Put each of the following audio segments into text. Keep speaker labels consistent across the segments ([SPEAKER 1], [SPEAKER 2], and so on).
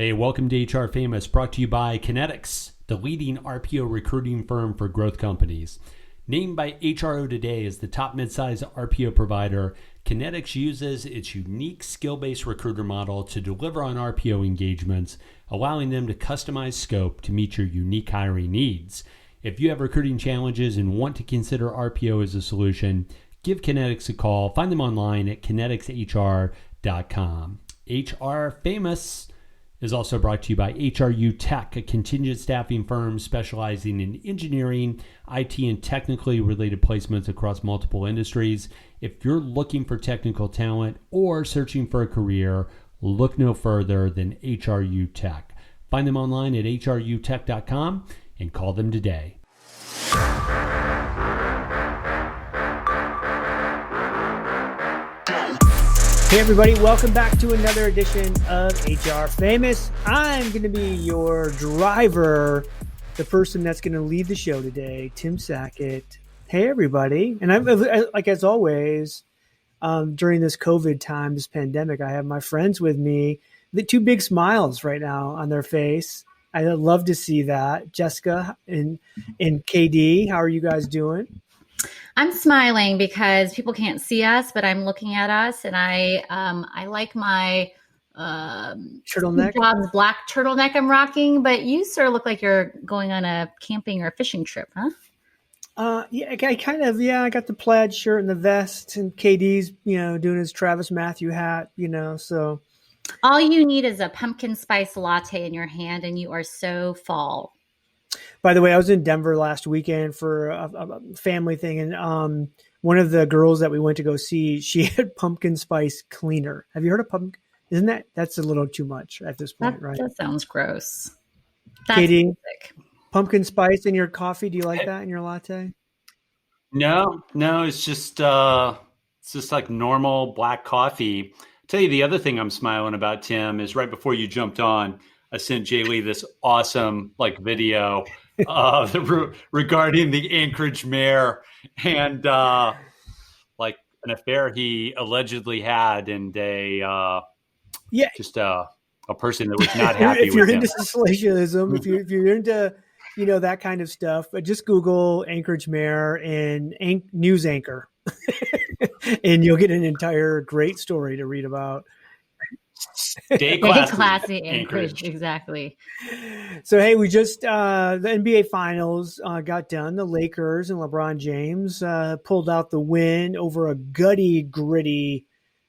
[SPEAKER 1] Hey, welcome to HR Famous, brought to you by Kinetics, the leading RPO recruiting firm for growth companies. Named by HRO Today as the top midsize RPO provider, Kinetics uses its unique skill-based recruiter model to deliver on RPO engagements, allowing them to customize scope to meet your unique hiring needs. If you have recruiting challenges and want to consider RPO as a solution, give Kinetics a call. Find them online at kineticshr.com. HR Famous is also brought to you by HRU Tech, a contingent staffing firm specializing in engineering, IT, and technically related placements across multiple industries. If you're looking for technical talent or searching for a career, look no further than HRU Tech. Find them online at hrutech.com and call them today.
[SPEAKER 2] Hey everybody, welcome back to another edition of HR Famous. I'm going to be your driver, the person that's going to lead the show today, Tim Sackett. Hey everybody. And I'm like, as always, during this COVID time, this pandemic, I have my friends with me, the two big smiles right now on their face. I love to see that. Jessica and KD, how are you guys doing?
[SPEAKER 3] I'm smiling because people can't see us, but I'm looking at us, and I like my
[SPEAKER 2] turtleneck,
[SPEAKER 3] Jobs black turtleneck I'm rocking. But you, sir, look like you're going on a camping or fishing trip, huh?
[SPEAKER 2] Yeah, I kind of. Yeah, I got the plaid shirt and the vest, and KD's, doing his Travis Matthew hat, So
[SPEAKER 3] all you need is a pumpkin spice latte in your hand, and you are so fall.
[SPEAKER 2] By the way, I was in Denver last weekend for a family thing, and one of the girls that we went to go see, she had pumpkin spice cleaner. Have you heard of pumpkin? That's a little too much at this point, right?
[SPEAKER 3] That sounds gross. That's
[SPEAKER 2] Katie,
[SPEAKER 3] basic.
[SPEAKER 2] Pumpkin spice in your coffee? Do you like that in your latte?
[SPEAKER 1] No, it's just like normal black coffee. I'll tell you the other thing I'm smiling about, Tim, is right before you jumped on, I sent JLee this awesome video regarding the Anchorage mayor and an affair he allegedly had, and a person that was not happy
[SPEAKER 2] if you're
[SPEAKER 1] with
[SPEAKER 2] into
[SPEAKER 1] him.
[SPEAKER 2] Socialism, if you're into that kind of stuff, but just Google Anchorage mayor and news anchor, and you'll get an entire great story to read about.
[SPEAKER 1] Stay classy,
[SPEAKER 3] Anchorage. Exactly.
[SPEAKER 2] So, hey, we just, the NBA Finals got done. The Lakers and LeBron James pulled out the win over a gritty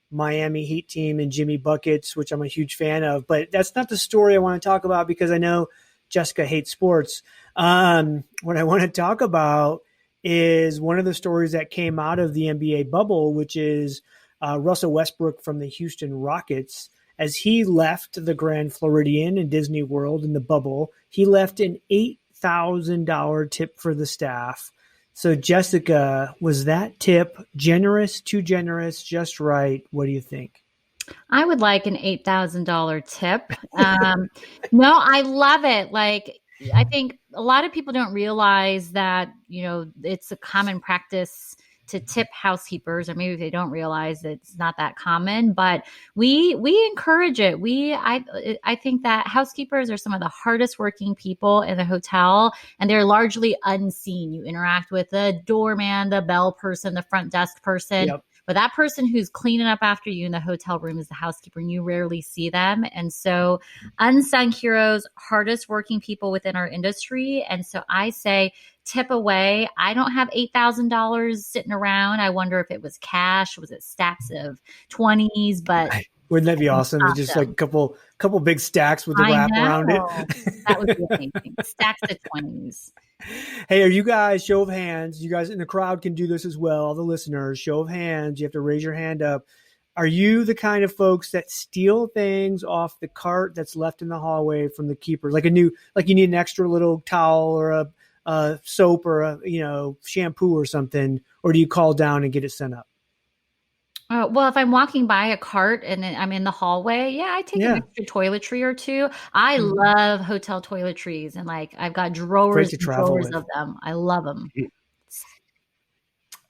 [SPEAKER 2] Miami Heat team and Jimmy Buckets, which I'm a huge fan of. But that's not the story I want to talk about because I know Jessica hates sports. What I want to talk about is one of the stories that came out of the NBA bubble, which is Russell Westbrook from the Houston Rockets. As he left the Grand Floridian in Disney World in the bubble, he left an $8,000 tip for the staff. So, Jessica, was that tip generous, too generous, just right? What do you think?
[SPEAKER 3] I would like an $8,000 tip. No, I love it. I think a lot of people don't realize that, it's a common practice to tip housekeepers, or maybe they don't realize that it's not that common, but we encourage it. I think that housekeepers are some of the hardest working people in the hotel, and they're largely unseen. You interact with the doorman, the bell person, the front desk person. Yep. But that person who's cleaning up after you in the hotel room is the housekeeper, and you rarely see them. And so unsung heroes, hardest working people within our industry. And so I say tip away. I don't have $8,000 sitting around. I wonder if it was cash. Was it stacks of 20s? But
[SPEAKER 2] wouldn't that be awesome? Just like a couple big stacks with the wrap around it.
[SPEAKER 3] That would be amazing. Stacks of 20s.
[SPEAKER 2] Hey, are you guys, show of hands, you guys in the crowd can do this as well, all the listeners, show of hands, you have to raise your hand up. Are you the kind of folks that steal things off the cart that's left in the hallway from the keeper? Like you need an extra little towel or a soap or a shampoo or something, or do you call down and get it sent up?
[SPEAKER 3] Well, if I'm walking by a cart and I'm in the hallway, I take an extra toiletry or two. I love hotel toiletries, and I've got drawers of them. I love them.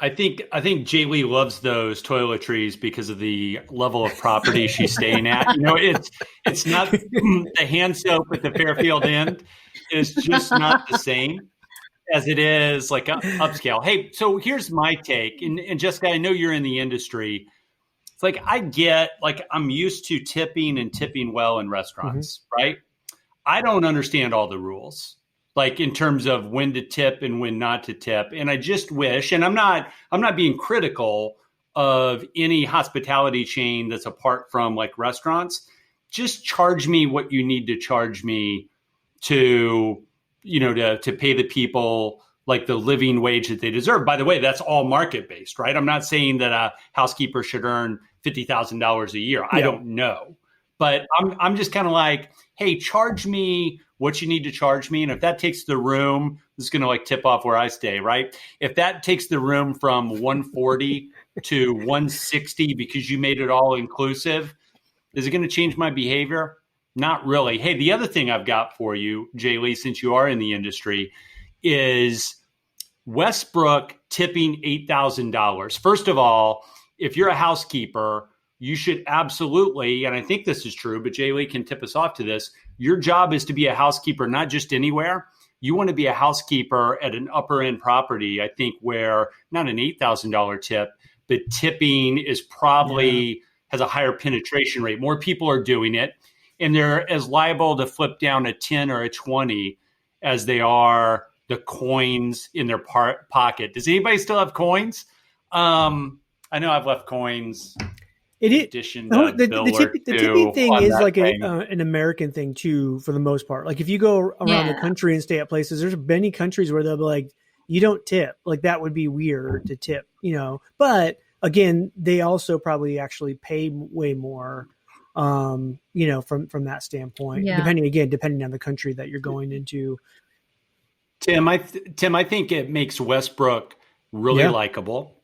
[SPEAKER 1] I think JLee loves those toiletries because of the level of property she's staying at. It's not the hand soap at the Fairfield Inn is just not the same as it is like upscale. Hey, so here's my take, and Jessica, I know you're in the industry. It's like I'm used to tipping and tipping well in restaurants, right? I don't understand all the rules, like in terms of when to tip and when not to tip. And I just wish, and I'm not being critical of any hospitality chain that's apart from like restaurants. Just charge me what you need to charge me to pay the people like the living wage that they deserve. By the way, that's all market based, right? I'm not saying that a housekeeper should earn $50,000 a year. I don't know, but I'm just kind of like, hey, charge me what you need to charge me. And if that takes the room, this is going to like tip off where I stay, right? If that takes the room from 140 to 160 because you made it all inclusive, is it going to change my behavior? Not really. Hey, the other thing I've got for you, JLee, since you are in the industry, is Westbrook tipping $8,000. First of all, if you're a housekeeper, you should absolutely, and I think this is true, but JLee can tip us off to this. Your job is to be a housekeeper, not just anywhere. You want to be a housekeeper at an upper end property, I think, where not an $8,000 tip, but tipping is probably has a higher penetration rate. More people are doing it, and they're as liable to flip down a 10 or a 20 as they are the coins in their pocket. Does anybody still have coins? I know I've left coins.
[SPEAKER 2] The tipping thing is like an American thing too, for the most part. Like if you go around the country and stay at places, there's many countries where they'll be like, you don't tip. Like that would be weird to tip, But again, they also probably actually pay way more, from that standpoint.
[SPEAKER 3] Yeah.
[SPEAKER 2] Depending on the country that you're going into.
[SPEAKER 1] Tim, I think it makes Westbrook really likable.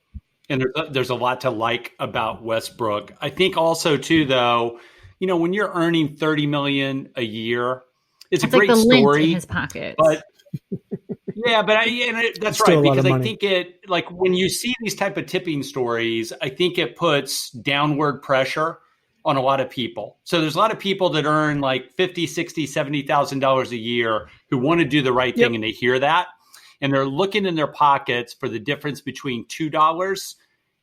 [SPEAKER 1] And there's a lot to like about Westbrook. I think also too, though, when you're earning $30 million a year, it's a great
[SPEAKER 3] like the
[SPEAKER 1] story.
[SPEAKER 3] Lint in his pockets.
[SPEAKER 1] But that's right, because I think it, like when you see these type of tipping stories, I think it puts downward pressure on a lot of people. So there's a lot of people that earn like $50, $60, $70,000 a year who want to do the right thing, and they hear that. And they're looking in their pockets for the difference between $2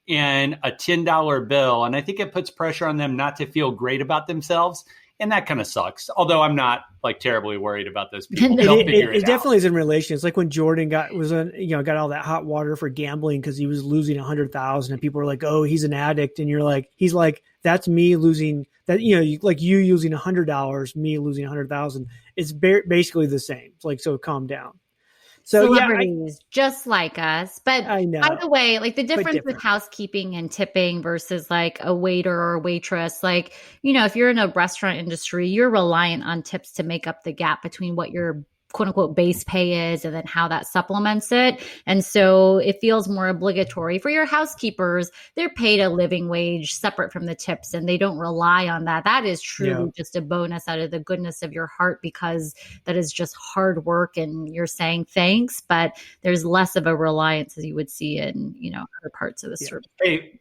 [SPEAKER 1] and a $10 bill. And I think it puts pressure on them not to feel great about themselves. And that kind of sucks. Although I'm not like terribly worried about those people.
[SPEAKER 2] It definitely is in relation. It's like when Jordan got all that hot water for gambling because he was losing 100,000 and people were like, oh, he's an addict. And you're like, he's like, that's me losing that, like you using $100, me losing 100,000. It's basically the same. It's like, so calm down. So
[SPEAKER 3] celebrities just like us. But
[SPEAKER 2] I know.
[SPEAKER 3] By the way, like the difference with housekeeping and tipping versus like a waiter or a waitress, like, if you're in a restaurant industry, you're reliant on tips to make up the gap between what your quote unquote base pay is and then how that supplements it. And so it feels more obligatory for your housekeepers. They're paid a living wage separate from the tips and they don't rely on that. That is truly just a bonus out of the goodness of your heart because that is just hard work and you're saying thanks, but there's less of a reliance as you would see in, other parts of the service.
[SPEAKER 1] Hey,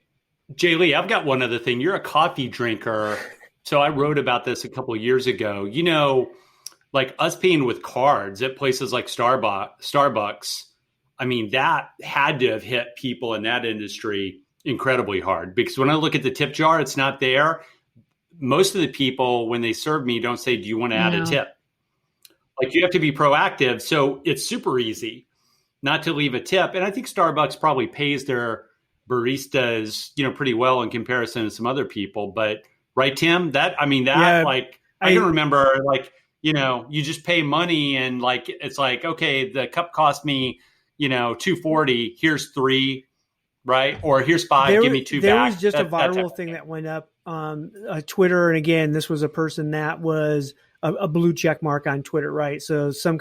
[SPEAKER 1] JLee, I've got one other thing. You're a coffee drinker. So I wrote about this a couple of years ago. Like us paying with cards at places like Starbucks, I mean, that had to have hit people in that industry incredibly hard because when I look at the tip jar, it's not there. Most of the people, when they serve me, don't say, do you want to add a tip? Like you have to be proactive. So it's super easy not to leave a tip. And I think Starbucks probably pays their baristas, pretty well in comparison to some other people. But right, Tim, I can remember you just pay money and like, it's like, okay, the cup cost me, $2.40, here's 3, right? Or here's 5, give me 2 back.
[SPEAKER 2] There was just a viral thing that went up on Twitter. And again, this was a person that was a blue check mark on Twitter, right? So some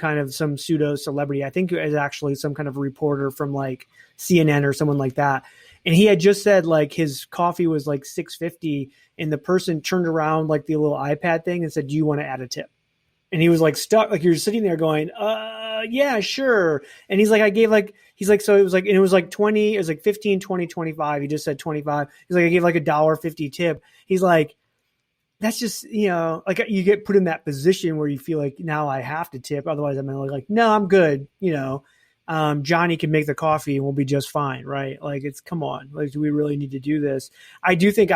[SPEAKER 2] pseudo celebrity, I think it was actually some kind of reporter from like CNN or someone like that. And he had just said like his coffee was like $6.50 and the person turned around like the little iPad thing and said, do you want to add a tip? And he was like stuck, like you're sitting there going, yeah, sure. And he's like, so it was like, and it was like 20, it was like 15, 20, 25. He just said 25. He's like, I gave like $1.50 tip. He's like, that's just, like you get put in that position where you feel like now I have to tip. Otherwise I'm like, no, I'm good. Johnny can make the coffee and we'll be just fine. Right. Like come on, like, do we really need to do this? I do think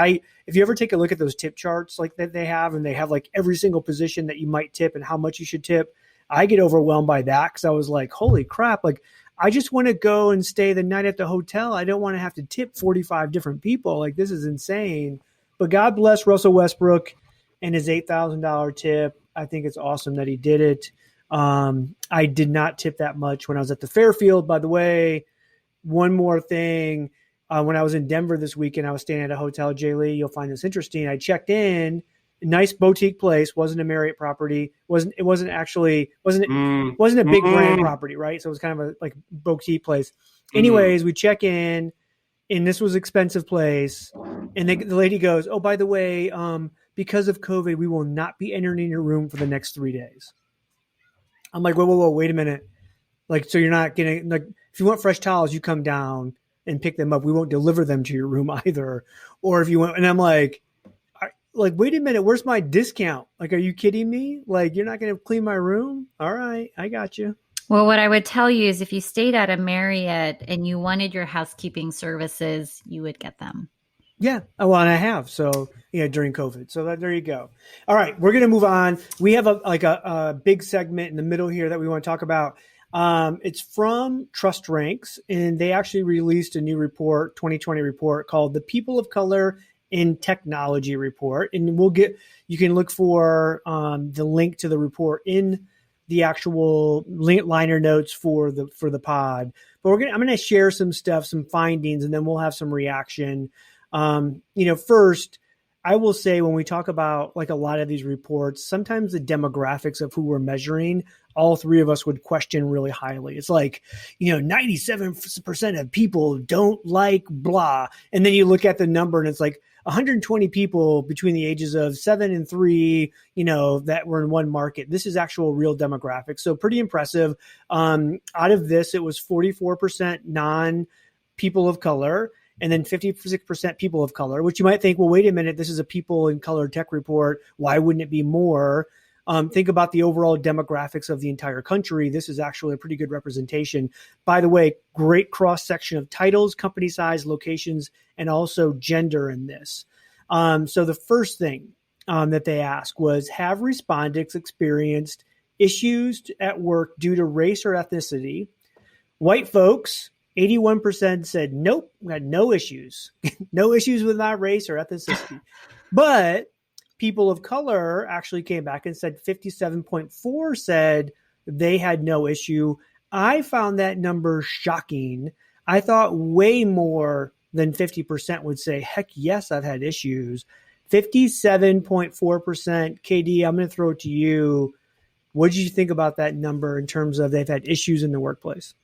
[SPEAKER 2] if you ever take a look at those tip charts like that they have, and they have like every single position that you might tip and how much you should tip, I get overwhelmed by that. Cause I was like, holy crap. Like I just want to go and stay the night at the hotel. I don't want to have to tip 45 different people. Like this is insane. But God bless Russell Westbrook and his $8,000 tip. I think it's awesome that he did it. I did not tip that much when I was at the Fairfield. By the way, one more thing. When I was in Denver this weekend, I was staying at a hotel, JLee. You'll find this interesting. I checked in, nice boutique place, wasn't a Marriott property. Wasn't a big brand property, right? So it was kind of a like boutique place. Anyways, we check in, and this was an expensive place. And the lady goes, "Oh, by the way, because of COVID, we will not be entering your room for the next 3 days." I'm like, whoa, wait a minute. Like, so you're not getting, like, if you want fresh towels, you come down and pick them up. We won't deliver them to your room either. Or if you want, and I'm like, wait a minute, where's my discount? Like, are you kidding me? Like, you're not going to clean my room? All right, I got you.
[SPEAKER 3] Well, what I would tell you is if you stayed at a Marriott and you wanted your housekeeping services, you would get them.
[SPEAKER 2] Yeah. Well, and I have. So, during COVID. So there you go. All right. We're going to move on. We have a big segment in the middle here that we want to talk about. It's from TrustRadius, and they actually released a new report, 2020 report called the People of Color in Technology Report. And you can look for the link to the report in the actual liner notes for the pod. But I'm going to share some stuff, some findings, and then we'll have some reaction. First, I will say when we talk about like a lot of these reports, sometimes the demographics of who we're measuring, all three of us would question really highly. It's like, 97% of people don't like blah. And then you look at the number and it's like 120 people between the ages of 7 and 3, that were in one market. This is actual real demographics. So pretty impressive. Out of this, it was 44% non-people of color, and then 56% people of color, which you might think, well, wait a minute, this is a people in color tech report. Why wouldn't it be more? Think about the overall demographics of the entire country. This is actually a pretty good representation. By the way, great cross-section of titles, company size, locations, and also gender in this. So the first thing that they asked was, have respondents experienced issues at work due to race or ethnicity? White folks, 81% said, nope, we had no issues. No issues with my race or ethnicity. But people of color actually came back and said 57.4 said they had no issue. I found that number shocking. I thought way more than 50% would say, heck yes, I've had issues. 57.4%. KD, I'm going to throw it to you. What did you think about that number in terms of they've had issues in the workplace?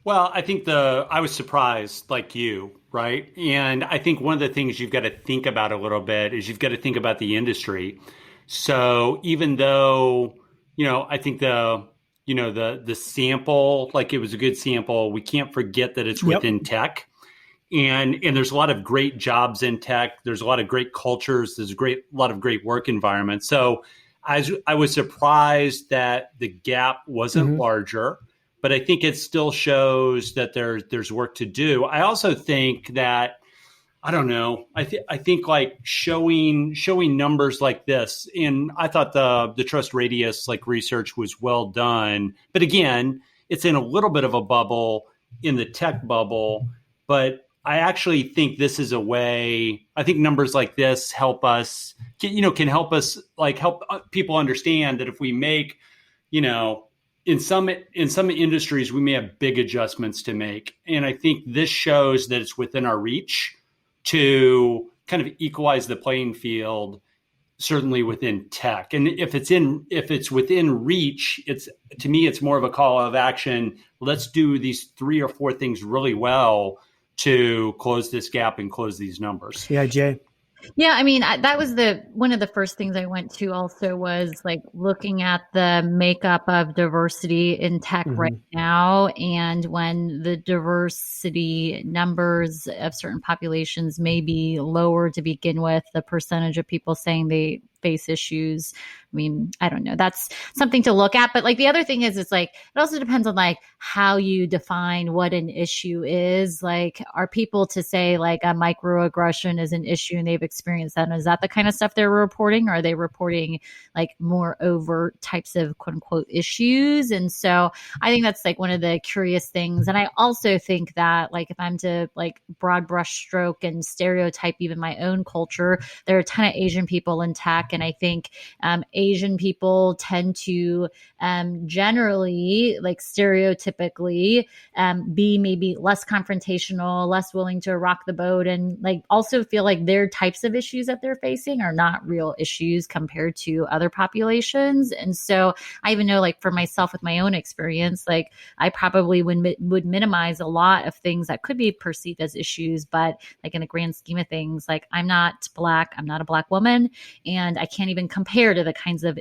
[SPEAKER 1] Well, I think I was surprised like you, right? And I think one of the things you've got to think about a little bit is you've got to think about the industry. So even though, I think the sample, like it was a good sample, we can't forget that it's within tech. And there's a lot of great jobs in tech. There's a lot of great cultures. There's a lot of great work environments. So I was surprised that the gap wasn't larger. But I think it still shows that there's work to do. I also think that, I don't know, I think like showing numbers like this, and I thought the TrustRadius like research was well done. But again, it's in a little bit of a bubble in the tech bubble. But I actually think this is a way. I think numbers like this help us, can help us like help people understand that if we make, in some industries, we may have big adjustments to make. And I think this shows that it's within our reach to kind of equalize the playing field, certainly within tech. And if it's within reach, to me, it's more of a call of action. Let's do these 3 or 4 things really well to close this gap and close these numbers.
[SPEAKER 2] Yeah, Jay.
[SPEAKER 3] Yeah, I mean, that was one of the first things I went to also was like looking at the makeup of diversity in tech right
[SPEAKER 2] Mm-hmm.
[SPEAKER 3] now. And when the diversity numbers of certain populations may be lower to begin with, the percentage of people saying they face issues. I mean, I don't know. That's something to look at. But like the other thing is, it's like, it also depends on like how you define what an issue is. Like, are people to say like a microaggression is an issue and they've experienced that? And is that the kind of stuff they're reporting? Or are they reporting like more overt types of quote unquote issues? And so I think that's like one of the curious things. And I also think that like if I'm to like broad brush stroke and stereotype even my own culture, there are a ton of Asian people in tech. And I think Asian people tend to generally, like stereotypically, be maybe less confrontational, less willing to rock the boat, and like also feel like their types of issues that they're facing are not real issues compared to other populations. And so I even know like for myself with my own experience, like I probably would minimize a lot of things that could be perceived as issues, but like in the grand scheme of things, like I'm not Black, I'm not a Black woman, and I can't even compare to the kinds of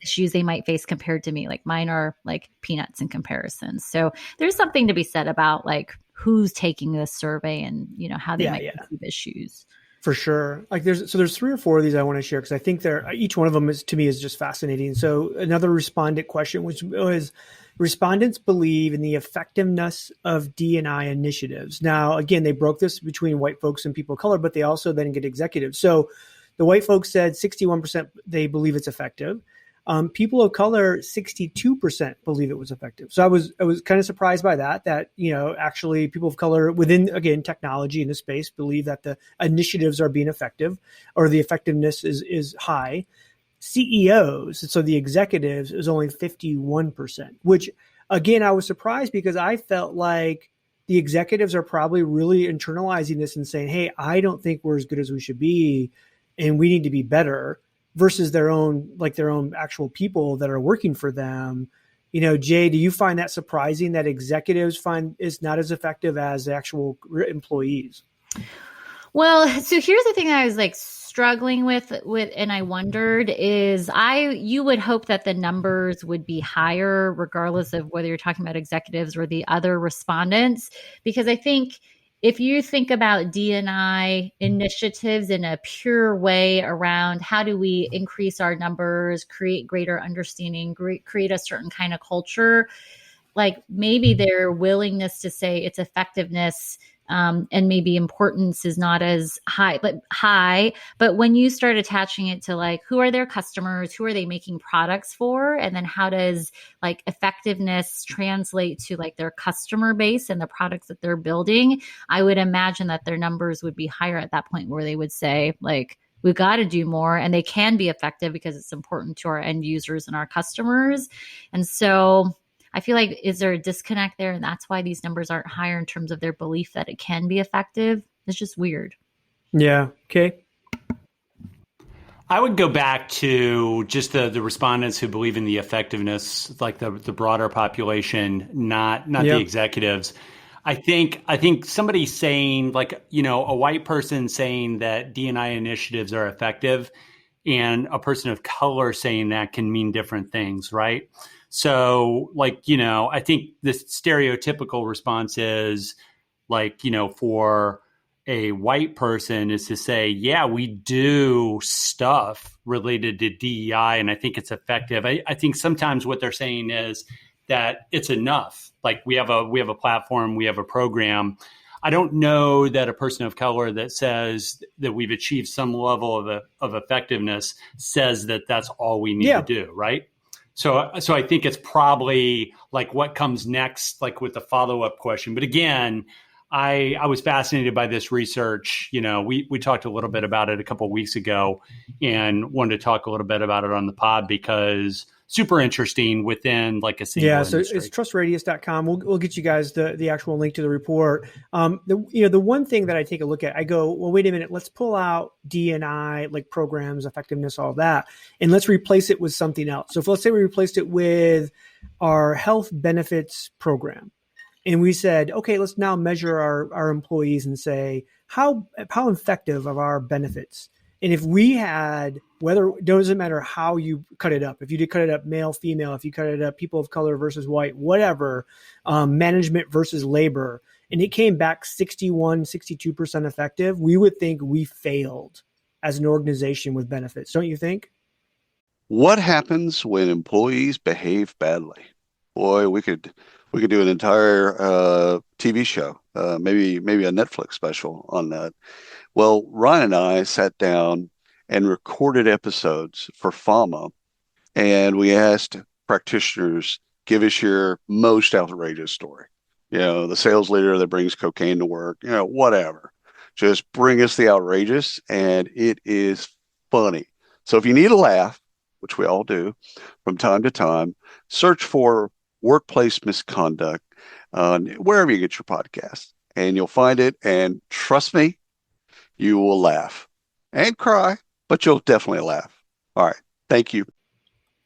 [SPEAKER 3] issues they might face compared to me. Like mine are like peanuts in comparison. So there's something to be said about like who's taking this survey and, you know, how they might perceive issues.
[SPEAKER 2] For sure. Like there's 3 or 4 of these I want to share because I think each one of them is to me is just fascinating. So another respondent question, which was respondents believe in the effectiveness of D&I initiatives. Now, again, they broke this between white folks and people of color, but they also then get executives. So the white folks said 61% they believe it's effective. People of color, 62% believe it was effective. So I was kind of surprised by that, you know, actually people of color within, again, technology in this space believe that the initiatives are being effective or the effectiveness is high. CEOs, so the executives, is only 51%, which again, I was surprised because I felt like the executives are probably really internalizing this and saying, hey, I don't think we're as good as we should be and we need to be better, versus their own actual people that are working for them. You know, Jay, do you find that surprising that executives find is not as effective as actual employees?
[SPEAKER 3] Well, so here's the thing that I was like struggling with, and I wondered is you would hope that the numbers would be higher regardless of whether you're talking about executives or the other respondents, because I think if you think about D&I initiatives in a pure way around how do we increase our numbers, create greater understanding, create a certain kind of culture, like maybe their willingness to say its effectiveness and maybe importance is not as high. But when you start attaching it to like, who are their customers? Who are they making products for? And then how does like effectiveness translate to like their customer base and the products that they're building? I would imagine that their numbers would be higher at that point where they would say like, we've got to do more, and they can be effective because it's important to our end users and our customers. And so I feel like, is there a disconnect there? And that's why these numbers aren't higher in terms of their belief that it can be effective. It's just weird.
[SPEAKER 2] Yeah. Okay.
[SPEAKER 1] I would go back to just the respondents who believe in the effectiveness, like the broader population, not the executives. I think somebody saying like, you know, a white person saying that D&I initiatives are effective and a person of color saying that can mean different things, right? So like, you know, I think the stereotypical response is like, you know, for a white person is to say, yeah, we do stuff related to DEI and I think it's effective. I think sometimes what they're saying is that it's enough. Like we have a platform, we have a program. I don't know that a person of color that says that we've achieved some level of effectiveness says that that's all we need to do, right? So I think it's probably like what comes next, like with the follow-up question. But again, I was fascinated by this research. You know, we talked a little bit about it a couple of weeks ago and wanted to talk a little bit about it on the pod because super interesting within like a single industry.
[SPEAKER 2] So it's TrustRadius.com. We'll get you guys the actual link to the report. The one thing that I take a look at, I go, well, wait a minute, let's pull out D&I, like programs, effectiveness, all that, and let's replace it with something else. So if let's say we replaced it with our health benefits program. And we said, okay, let's now measure our employees and say, how effective are our benefits? And if we had, whether it doesn't matter how you cut it up, if you did cut it up male, female, if you cut it up people of color versus white, whatever, management versus labor, and it came back 62% effective, we would think we failed as an organization with benefits. Don't you think?
[SPEAKER 4] What happens when employees behave badly? Boy, we could do an entire TV show, maybe a Netflix special on that. Well, Ryan and I sat down and recorded episodes for FAMA, and we asked practitioners, give us your most outrageous story. The sales leader that brings cocaine to work, whatever. Just bring us the outrageous, and it is funny. So if you need a laugh, which we all do from time to time, search for workplace misconduct wherever you get your podcasts, and you'll find it. And trust me, you will laugh and cry, but you'll definitely laugh. All right. Thank you.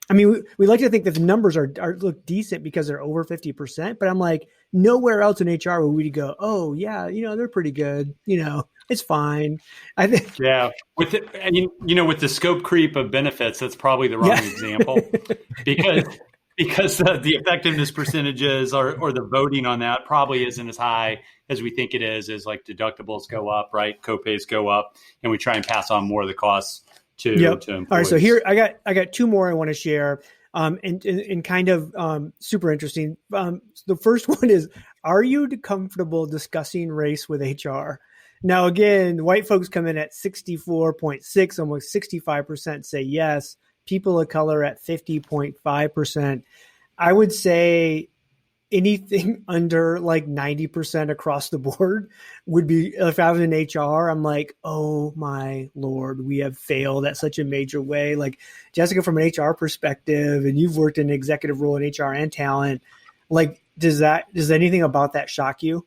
[SPEAKER 2] I mean, we like to think that the numbers are look decent because they're over 50%, but I'm like, nowhere else in HR would we go, oh yeah, they're pretty good. It's fine. I think.
[SPEAKER 1] Yeah. With the scope creep of benefits, that's probably the wrong example because the effectiveness percentages or the voting on that probably isn't as high as we think it is. As like deductibles go up, right? Copays go up, and we try and pass on more of the costs to employees.
[SPEAKER 2] All right. So here I got two more I want to share. And kind of super interesting. The first one is, are you comfortable discussing race with HR? Now, again, white folks come in at 64.6, almost 65% say yes. People of color at 50.5%. I would say anything under like 90% across the board would be, if I was in HR, I'm like, oh my Lord, we have failed at such a major way. Like, Jessica, from an HR perspective, and you've worked in an executive role in HR and talent, like, does anything about that shock you?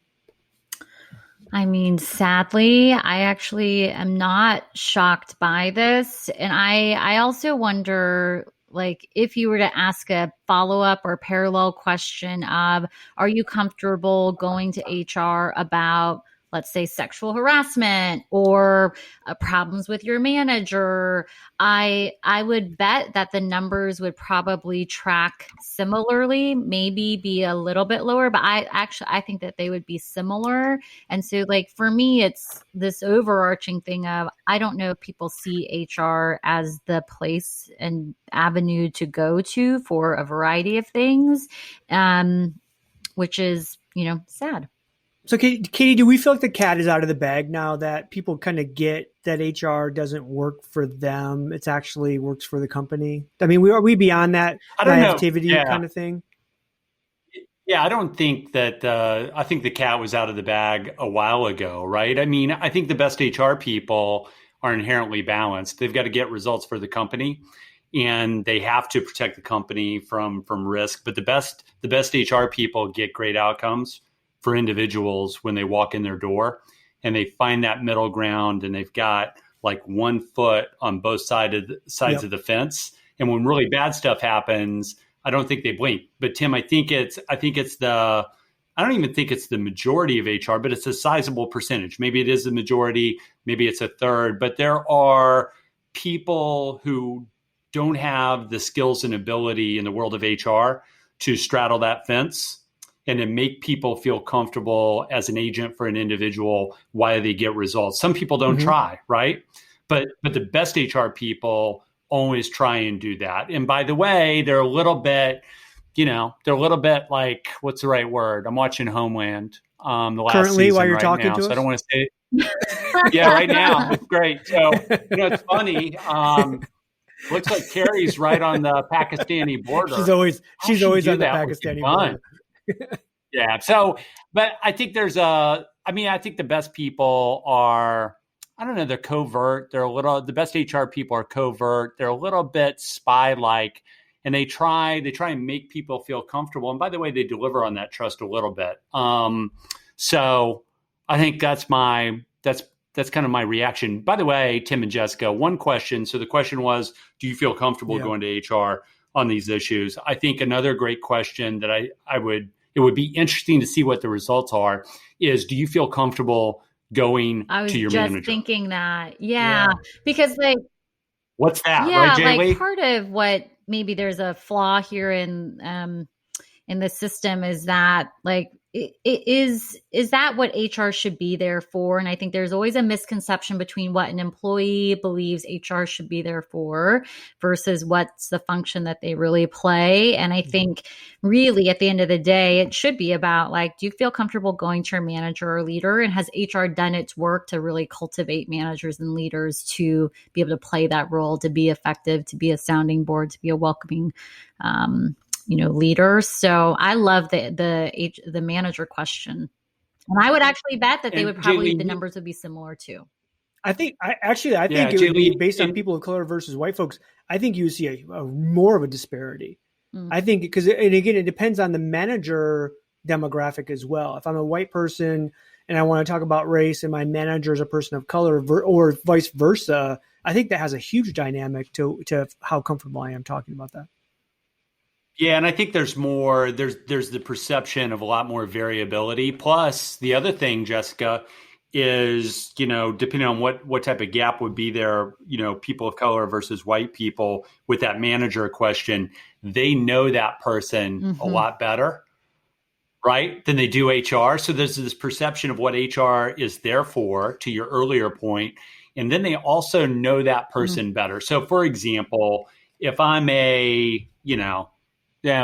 [SPEAKER 3] I mean, sadly, I actually am not shocked by this. And I also wonder, like, if you were to ask a follow-up or parallel question of, are you comfortable going to HR about, let's say, sexual harassment or problems with your manager, I would bet that the numbers would probably track similarly, maybe be a little bit lower, but I think that they would be similar. And so, like, for me, it's this overarching thing of, I don't know if people see HR as the place and avenue to go to for a variety of things, which is, sad.
[SPEAKER 2] So, Katie, do we feel like the cat is out of the bag now that people kind of get that HR doesn't work for them? It actually works for the company. I mean, are we beyond that activity kind of thing?
[SPEAKER 1] Yeah, I don't think that. I think the cat was out of the bag a while ago, right? I mean, I think the best HR people are inherently balanced. They've got to get results for the company, and they have to protect the company from risk. But the best HR people get great outcomes for individuals when they walk in their door, and they find that middle ground, and they've got like 1 foot on both sides of the fence. And when really bad stuff happens, I don't think they blink. But Tim, I don't even think it's the majority of HR, but it's a sizable percentage. Maybe it is the majority, maybe it's a third, but there are people who don't have the skills and ability in the world of HR to straddle that fence and to make people feel comfortable as an agent for an individual while they get results. Some people don't try, right? But the best HR people always try and do that. And by the way, they're a little bit like, what's the right word? I'm watching Homeland. The last
[SPEAKER 2] currently
[SPEAKER 1] season
[SPEAKER 2] while you're
[SPEAKER 1] right
[SPEAKER 2] talking
[SPEAKER 1] now,
[SPEAKER 2] to us?
[SPEAKER 1] so I don't want to say it. Yeah, right now. It's great. So, it's funny. Looks like Carrie's right on the Pakistani border.
[SPEAKER 2] She's always on the Pakistani border.
[SPEAKER 1] Yeah. So, but I think I think the best people are, I don't know, they're covert. The best HR people are covert. They're a little bit spy-like, and they try and make people feel comfortable. And by the way, they deliver on that trust a little bit. So I think that's kind of my reaction. By the way, Tim and Jessica, one question. So the question was, do you feel comfortable going to HR on these issues? I think another great question that I would, it would be interesting to see what the results are, is do you feel comfortable going to your manager?
[SPEAKER 3] I was just thinking that. Yeah. Because like,
[SPEAKER 1] what's that,
[SPEAKER 3] yeah,
[SPEAKER 1] right, JLee?
[SPEAKER 3] like part of what maybe there's a flaw here in the system is that like, is that what HR should be there for? And I think there's always a misconception between what an employee believes HR should be there for versus what's the function that they really play. And I think really at the end of the day, it should be about like, do you feel comfortable going to your manager or leader? And has HR done its work to really cultivate managers and leaders to be able to play that role, to be effective, to be a sounding board, to be a welcoming leaders. So I love the manager question. And I would actually bet that they would probably, the numbers would be similar too.
[SPEAKER 2] I think it would be based on people of color versus white folks. I think you would see a more of a disparity. I think because, and again, it depends on the manager demographic as well. If I'm a white person and I want to talk about race and my manager is a person of color or vice versa, I think that has a huge dynamic to how comfortable I am talking about that.
[SPEAKER 1] Yeah, and I think there's the perception of a lot more variability. Plus, the other thing, Jessica, is, depending on what type of gap would be there, people of color versus white people with that manager question, they know that person a lot better, right, than they do HR. So there's this perception of what HR is there for, to your earlier point. And then they also know that person better. So, for example, if I'm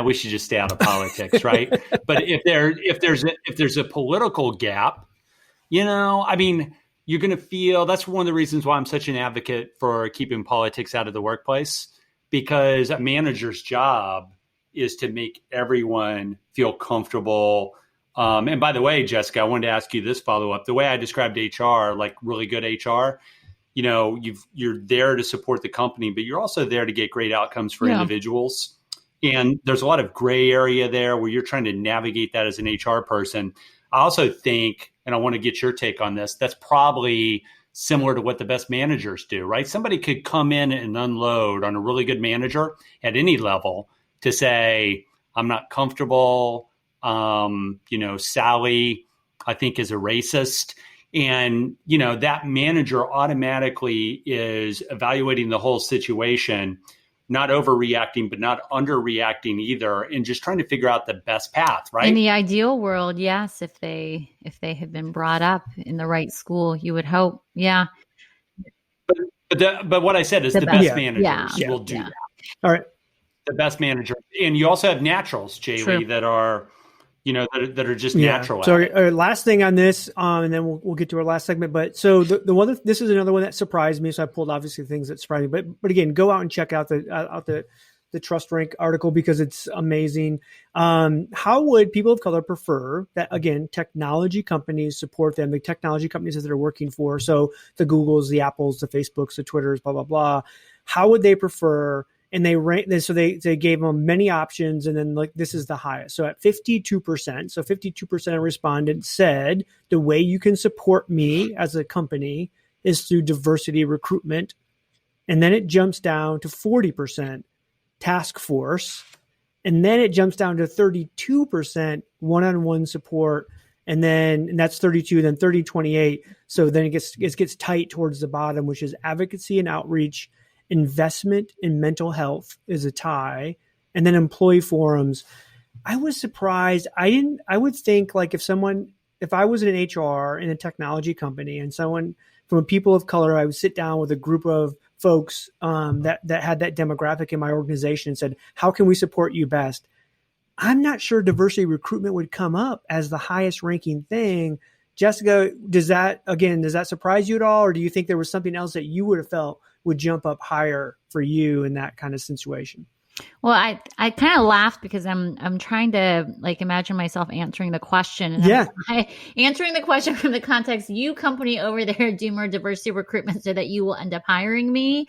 [SPEAKER 1] we should just stay out of politics, right? But if there's a political gap, you're going to feel, that's one of the reasons why I'm such an advocate for keeping politics out of the workplace, because a manager's job is to make everyone feel comfortable. And by the way, Jessica, I wanted to ask you this follow-up. The way I described HR, like really good HR, you're there to support the company, but you're also there to get great outcomes for individuals. And there's a lot of gray area there where you're trying to navigate that as an HR person. I also think, and I want to get your take on this, that's probably similar to what the best managers do, right? Somebody could come in and unload on a really good manager at any level to say, I'm not comfortable. Sally, I think, is a racist. And, that manager automatically is evaluating the whole situation, not overreacting, but not underreacting either, and just trying to figure out the best path, right?
[SPEAKER 3] In the ideal world, yes, if they have been brought up in the right school, you would hope, yeah.
[SPEAKER 1] But what I said is the best managers will do that.
[SPEAKER 2] All right.
[SPEAKER 1] The best managers. And you also have naturals, JLee, that are, that are just natural.
[SPEAKER 2] So last thing on this, and then we'll get to our last segment. But so this is another one that surprised me. So I pulled obviously things that surprised me. But again, go out and check out the TrustRank article because it's amazing. How would people of color prefer that, again, technology companies support them, the technology companies that they're working for? So the Googles, the Apples, the Facebooks, the Twitters, blah, blah, blah. How would they prefer? And they gave them many options, and then this is the highest. So at 52%, so 52% of respondents said the way you can support me as a company is through diversity recruitment. And then it jumps down to 40% task force. And then it jumps down to 32% one-on-one support. And that's 32, then 30, 28. So then it gets tight towards the bottom, which is advocacy and outreach. Investment in mental health is a tie. And then employee forums. I was surprised. I would think if I was in an HR in a technology company and someone from people of color, I would sit down with a group of folks that had that demographic in my organization and said, how can we support you best? I'm not sure diversity recruitment would come up as the highest ranking thing. Jessica, does that surprise you at all? Or do you think there was something else that you would have felt would jump up higher for you in that kind of situation?
[SPEAKER 3] Well, I kind of laughed because I'm trying to imagine myself answering the question. And answering the question from the context, you company over there do more diversity recruitment so that you will end up hiring me.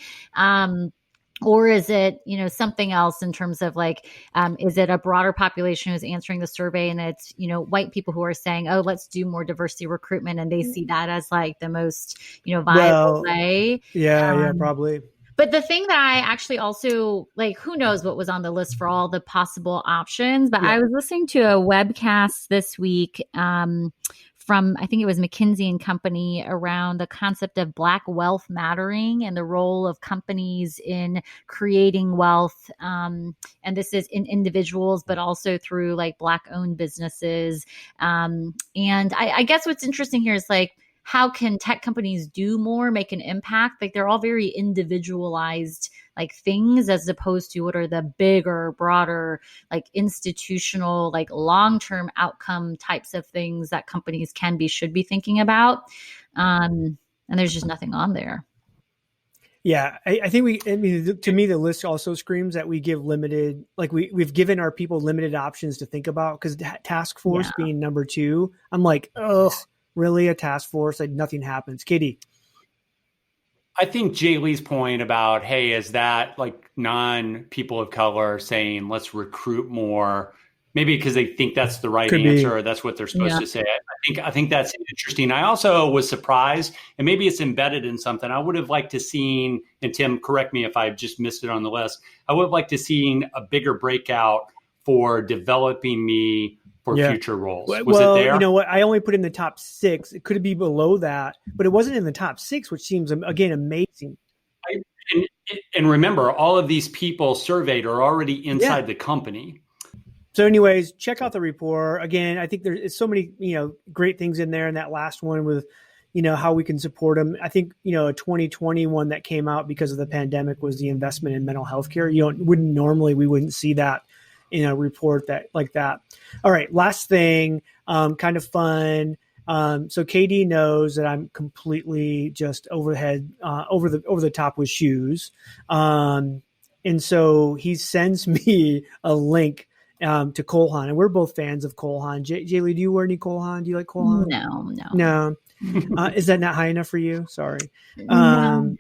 [SPEAKER 3] Or is it, something else in terms of is it a broader population who's answering the survey and it's, white people who are saying, oh, let's do more diversity recruitment. And they see that as the most, viable way.
[SPEAKER 2] Yeah, probably.
[SPEAKER 3] But the thing that I actually also like, who knows what was on the list for all the possible options, but I was listening to a webcast this week from, I think it was McKinsey and Company, around the concept of Black wealth mattering and the role of companies in creating wealth. And this is in individuals, but also through like Black owned businesses. And I guess what's interesting here is like, how can tech companies do more, make an impact? Like they're all very individualized like things, as opposed to what are the bigger, broader, like institutional, like long-term outcome types of things that companies should be thinking about. And there's just nothing on there.
[SPEAKER 2] Yeah, I think to me, the list also screams that we give limited, like we've given our people limited options to think about, because task force being number 2, I'm like, ugh. Really, a task force? Like nothing happens. Katie.
[SPEAKER 1] I think JLee's point about, hey, is that like non-people of color saying let's recruit more, maybe because they think that's the right answer or that's what they're supposed to say. I think that's interesting. I also was surprised, and maybe it's embedded in something. I would have liked to seen, and Tim, correct me if I've just missed it on the list, I would have liked to seen a bigger breakout for developing me for future roles. Was it there?
[SPEAKER 2] You know what? I only put in the top 6. It could be below that, but it wasn't in the top 6, which seems, again, amazing.
[SPEAKER 1] And remember, all of these people surveyed are already inside the company.
[SPEAKER 2] So anyways, check out the report. Again, I think there's so many, great things in there. And that last one with, how we can support them. I think, a 2020 one that came out because of the pandemic was the investment in mental health care. We wouldn't see that in a report like that. All right. Last thing, kind of fun. So KD knows that I'm completely just over the top with shoes. And so he sends me a link to Cole Haan, and we're both fans of Cole Haan. JLee, do you wear any Cole Haan? Do you like Cole Haan?
[SPEAKER 3] No.
[SPEAKER 2] Is that not high enough for you? Sorry.
[SPEAKER 3] No.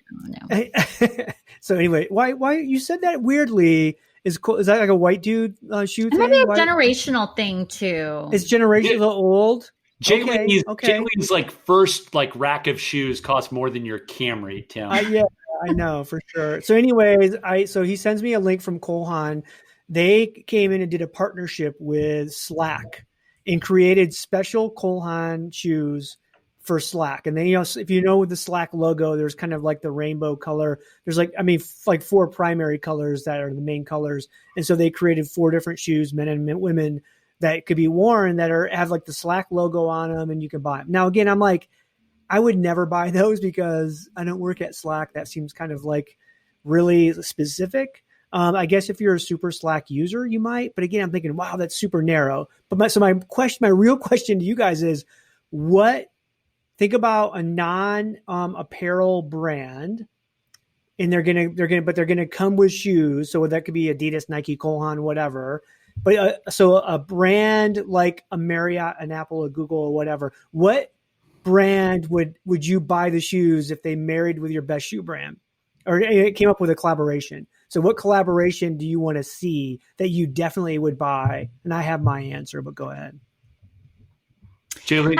[SPEAKER 2] So anyway, why you said that weirdly? Is that like a white dude shoe thing?
[SPEAKER 3] Maybe a generational thing too.
[SPEAKER 2] It's generational old.
[SPEAKER 1] JLee's like first like rack of shoes cost more than your Camry, Tim.
[SPEAKER 2] Yeah, I know for sure. So anyways, so he sends me a link from Cole Haan. They came in and did a partnership with Slack and created special Cole Haan shoes for Slack. And then, if you know the Slack logo, there's kind of like the rainbow color. There's like 4 primary colors that are the main colors. And so they created 4 different shoes, men and women, that could be worn that have like the Slack logo on them, and you can buy them. Now, again, I'm like, I would never buy those because I don't work at Slack. That seems kind of like really specific. I guess if you're a super Slack user, you might. But again, I'm thinking, wow, that's super narrow. But my real question to you guys is, think about a non-apparel brand, and they're gonna come with shoes. So that could be Adidas, Nike, Cole Haan, whatever. But so a brand like a Marriott, an Apple, a Google, or whatever. What brand would you buy the shoes if they married with your best shoe brand, or it came up with a collaboration? So what collaboration do you want to see that you definitely would buy? And I have my answer, but go ahead.
[SPEAKER 1] JLee.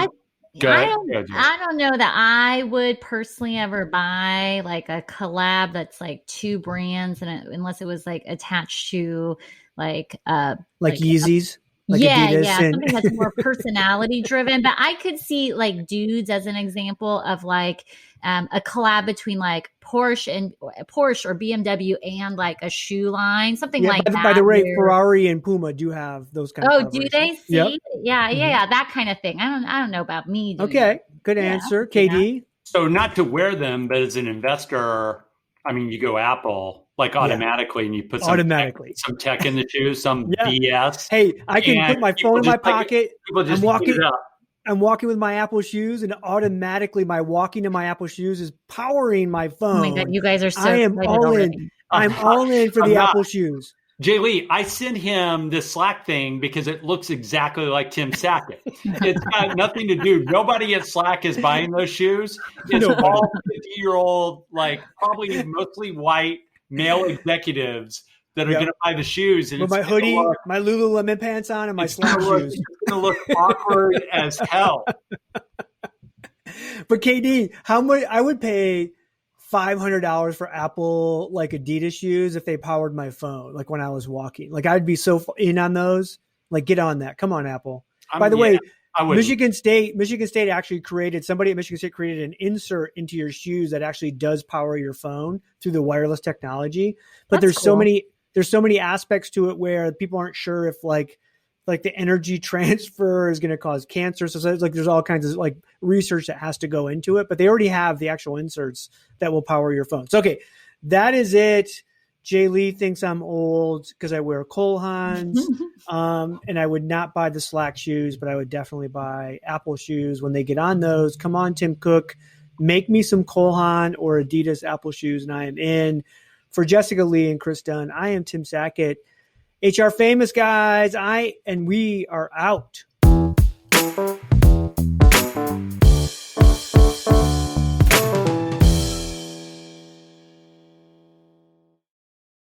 [SPEAKER 3] I don't know that I would personally ever buy like a collab that's like 2 brands, and unless it was like attached to like
[SPEAKER 2] Yeezys.
[SPEAKER 3] Something that's more personality driven. But I could see like dudes as an example of like a collab between like Porsche or BMW and like a shoe line, something like that.
[SPEAKER 2] By the way, Ferrari and Puma do have those kind of.
[SPEAKER 3] Oh, do they? See? Yep. Yeah, that kind of thing. I don't know about me.
[SPEAKER 2] Okay, good answer, KD.
[SPEAKER 1] So not to wear them, but as an investor, I mean, you go Apple. Like automatically, and you put some tech in the shoes, some BS.
[SPEAKER 2] Hey, I can put my phone in my pocket. I'm walking with my Apple shoes, and automatically my walking in my Apple shoes is powering my phone.
[SPEAKER 3] Oh my God, you guys are so
[SPEAKER 2] I am all in. I'm all in for the Apple shoes.
[SPEAKER 1] JLee, I sent him this Slack thing because it looks exactly like Tim Sackett. It's got nothing to do. Nobody at Slack is buying those shoes. It's all 50-year-old, like probably mostly white male executives that are going to buy the shoes. And
[SPEAKER 2] with my hoodie, my Lululemon pants on, and my Slack shoes.
[SPEAKER 1] It's going to look awkward as hell.
[SPEAKER 2] But KD, how much? I would pay $500 for Apple, like Adidas shoes if they powered my phone, like when I was walking. Like I'd be so in on those. Like get on that. Come on, Apple. By the way, Michigan State actually somebody at Michigan State created an insert into your shoes that actually does power your phone through the wireless technology. But there's so many aspects to it where people aren't sure if like the energy transfer is going to cause cancer. So it's like there's all kinds of like research that has to go into it, but they already have the actual inserts that will power your phone. So, okay, that is it. JLee thinks I'm old because I wear Cole Haans, and I would not buy the Slack shoes, but I would definitely buy Apple shoes when they get on those. Come on, Tim Cook, make me some Cole Haan or Adidas Apple shoes, and I am in. For Jessica Lee and Chris Dunn, I am Tim Sackett. HR Famous, guys. We are out.